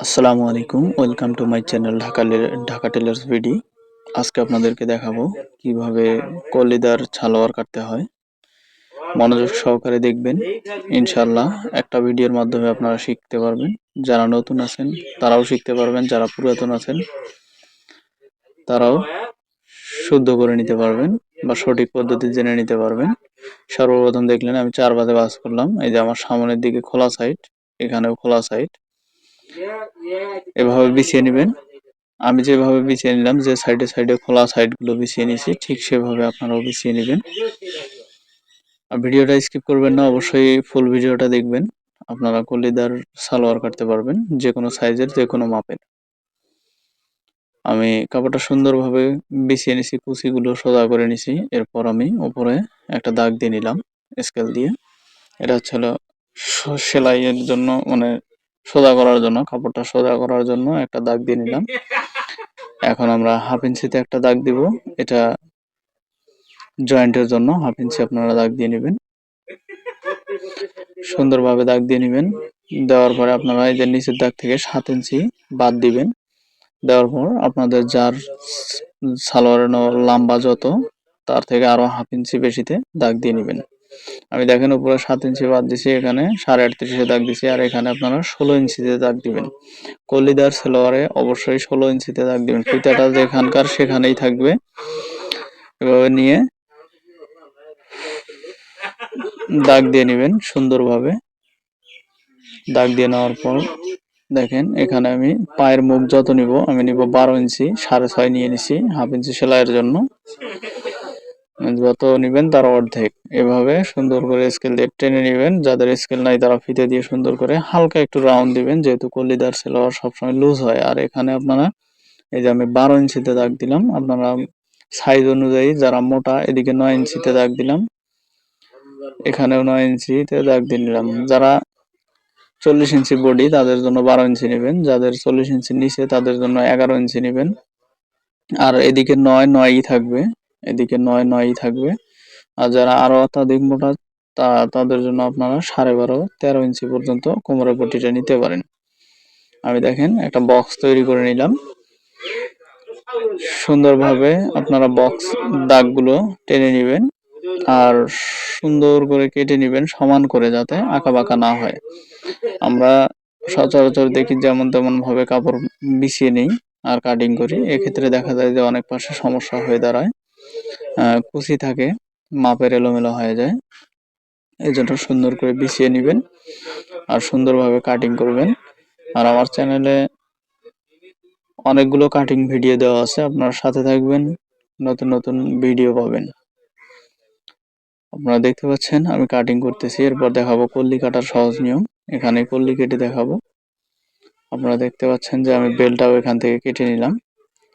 আসসালামু আলাইকুম, welcome to my channel Dhaka tailors ভিডি। আজকে আপনাদেরকে দেখাবো কিভাবে কলিদার সালোয়ার কাটতে হয়। মনোযোগ সহকারে দেখবেন, ইনশাল্লাহ একটা ভিডিওর মাধ্যমে আপনারা শিখতে পারবেন। যারা নতুন আছেন তারাও শিখতে পারবেন, যারা পুরাতন আছেন তারাও শুদ্ধ করে নিতে পারবেন বা সঠিক পদ্ধতি জেনে নিতে পারবেন। সর্বপ্রথম দেখলেন আমি 4 ভাঁজে ভাঁজ করলাম। এই যে আমার সামনের দিকে খোলা সাইড, এখানেও খোলা সাইড। এভাবে বিছিয়ে নেবেন। আমি যেভাবে বিছিয়ে নিলাম, যে সাইডে সাইডে খোলা সাইডগুলো বিছিয়ে নিয়েছি, ঠিক সেভাবে আপনারাও বিছিয়ে নেবেন। আর ভিডিওটা স্কিপ করবেন না, অবশ্যই ফুল ভিডিওটা দেখবেন। আপনারা কলিদার সালোয়ার কাটতে পারবেন, যে কোনো সাইজের, যে কোনো মাপের। আমি কাপড়টা সুন্দরভাবে বিছিয়ে নিছি, কুচিগুলো সোজা করে নিছি। এরপর আমি উপরে একটা দাগ দিয়ে নিলাম স্কেল দিয়ে। এটা হচ্ছে হলো সেলাইয়ের জন্য, মানে সোজা করার জন্য, কাপড়টা সোজা করার জন্য একটা দাগ দিয়ে নিলাম। এখন আমরা হাফ ইঞ্চিতে একটা দাগ দিব। এটা জয়েন্টের জন্য হাফ ইঞ্চি আপনারা দাগ দিয়ে নেবেন। সুন্দরভাবে দাগ দিয়ে নেবেন। দেওয়ার পরে আপনারা এই যে নিচের দাগ থেকে 7 ইঞ্চি বাদ দিবেন। দেওয়ার পর আপনাদের যার সালোয়ারের লম্বা যত, তার থেকে আরো হাফ ইঞ্চি বেশিতে দাগ দিয়ে নেবেন। আমি দেখেন উপরে 7 ইঞ্চি বাদ দিছি, এখানে 38.5 দাগ দিছি, আর এখানে আপনারা 16 ইঞ্চিতে দাগ দিবেন। কলিদার সালোয়ারে অবশ্যই 16 ইঞ্চিতে দাগ দিবেন। ফিতাটা যেখানকার সেখানেই থাকবে। এভাবে নিয়ে দাগ দিয়ে নেবেন সুন্দরভাবে। দাগ দিয়ে নেওয়ার পর দেখেন এখানে আমি পায়ের মুখ যত নিব, আমি নিব 12 ইঞ্চি, 6.5 নিয়ে নিছি হাফ ইঞ্চি সেলাইয়ের জন্য। যত নিবেন তার অর্ধেক। এভাবে সুন্দর করে স্কেল দিয়ে টেনে নেবেন। যাদের স্কেল নাই তারা ফিতে দিয়ে সুন্দর করে হালকা একটু রাউন্ড দিবেন, যেহেতু কলিদার সালোয়ার সবসময় লুজ হয়। আর এখানে আপনারা এই যে আমি 12 ইঞ্চিতে দাগ দিলাম, আপনারা সাইজ অনুযায়ী যারা মোটা এদিকে 9 ইঞ্চিতে দাগ দিলাম, এখানেও 9 ইঞ্চিতে দাগ দিয়ে নিলাম। যারা 40 ইঞ্চি বডি তাদের জন্য 12 ইঞ্চি নেবেন, যাদের 40 ইঞ্চির নিচে তাদের জন্য 11 ইঞ্চি নেবেন। আর এদিকে 9 থাকবে, এদিকে 9 থাকবে। আর যারা আরো অত্যাধিক মোটা তাদের জন্য আপনারা 12.5 13 ইঞ্চি পর্যন্ত কোমরের পট্টিটা নিতে পারেন। আমি দেখেন একটা বক্স তৈরি করে নিলাম। সুন্দরভাবে আপনারা বক্স দাগগুলো টেনে নেবেন আর সুন্দর করে কেটে নেবেন, সমান করে, যাতে আঁকা বাঁকা না হয়। আমরা সচরাচর দেখি যেমন তেমন ভাবে কাপড় বিছিয়ে নেই আর কাটিং করি, এক্ষেত্রে দেখা যায় যে অনেক পাশে সমস্যা হয়ে দাঁড়ায়। কুচি থাকে, মাপের এলোমেলো হয়ে যায়। এই জন্য সুন্দর করে বিছিয়ে নেবেন আর সুন্দরভাবে কাটিং করবেন। আর আমার চ্যানেলে অনেকগুলো কাটিং ভিডিও দেওয়া আছে, আপনারা সাথে থাকবেন, নতুন নতুন ভিডিও পাবেন। আপনারা দেখতে পাচ্ছেন আমি কাটিং করতেছি। এরপর দেখাবো কল্লি কাটার সহজ নিয়ম। এখানে কল্লি কেটে দেখাবো। আপনারা দেখতে পাচ্ছেন যে আমি বেলটাও এখান থেকে কেটে নিলাম।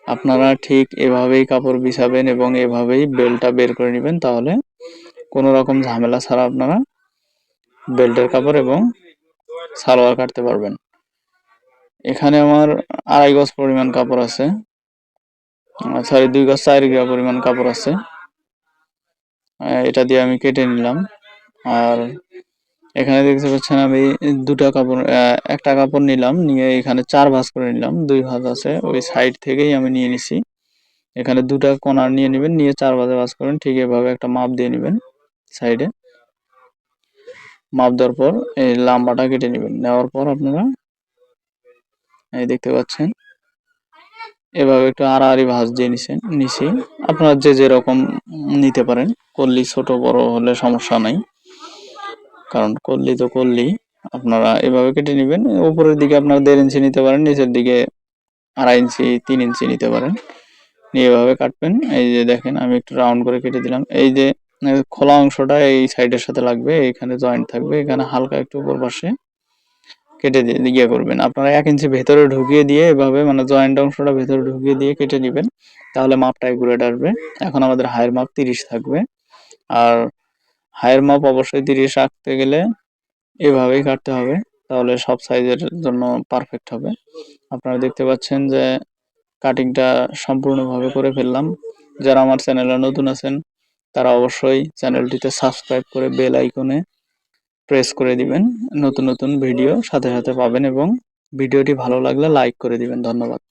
আপনারা ঠিক এভাবেই কাপড় বিছাবেন এবং এভাবেই বেলটা বের করে নেবেন, তাহলে কোনো রকম ঝামেলা ছাড়া আপনারা বেল্টের কাপড় এবং সালোয়ার কাটতে পারবেন। এখানে আমার 2.5 গজ পরিমাণ কাপড় আছে, সরি 2 গজ 4 গিরা পরিমাণ কাপড় আছে। এটা দিয়ে আমি কেটে নিলাম। আর এখানে দেখতে পাচ্ছেন আমি একটা কাপড় নিলাম, নিয়ে এখানে 4 ভাঁজ করে নিলাম। 2 ভাঁজ আছে, ওই সাইড থেকেই আমি নিয়ে নিছি। এখানে 2টা কোণা নিয়ে নেবেন, নিয়ে 4 ভাঁজে ভাঁজ করবেন। ঠিক এভাবে একটা মাপ দিয়ে নেবেন। সাইডে মাপ দেওয়ার পর এই লম্বাটা কেটে নেবেন। নেওয়ার পর আপনারা এই দেখতে পাচ্ছেন এভাবে একটু আড়াআড়ি ভাঁজ দিয়ে নিছি। আপনারা যে যেরকম নিতে পারেন, কল্লি ছোট বড় হলে সমস্যা নাই, কারণ কল্লি তো কল্লি। আপনারা এভাবে কেটে নেবেন। উপরের দিকে আপনারা 1.5 ইঞ্চি নিতে পারেন, নিচের দিকে 2.5 ইঞ্চি 3 ইঞ্চি নিতে পারেন। নিয়ে এভাবে কাটবেন। এই যে দেখেন আমি একটু রাউন্ড করে কেটে দিলাম। এই যে খোলা অংশটা এই সাইডের সাথে লাগবে, এখানে জয়েন্ট থাকবে, এখানে হালকা একটু উপর পাশে কেটে দিয়ে করবেন। আপনারা 1 ইঞ্চি ভেতরে ঢুকিয়ে দিয়ে এভাবে, মানে জয়েন্ট অংশটা ভেতরে ঢুকিয়ে দিয়ে কেটে নেবেন, তাহলে মাপটা একুরেট আসবে। এখন আমাদের হায়ের মাপ 30 থাকবে। আর হায়ের মাপ অবশ্যই 30 রাখতে গেলে এভাবেই কাটতে হবে, তাহলে সব সাইজের জন্য পারফেক্ট হবে। আপনারা দেখতে পাচ্ছেন যে কাটিংটা সম্পূর্ণভাবে করে ফেললাম। যারা আমার চ্যানেলে নতুন আছেন তারা অবশ্যই চ্যানেলটিতে সাবস্ক্রাইব করে বেল আইকনে প্রেস করে দিবেন। নতুন নতুন ভিডিও সাথে সাথে পাবেন এবং ভিডিওটি ভালো লাগলে লাইক করে দিবেন। ধন্যবাদ।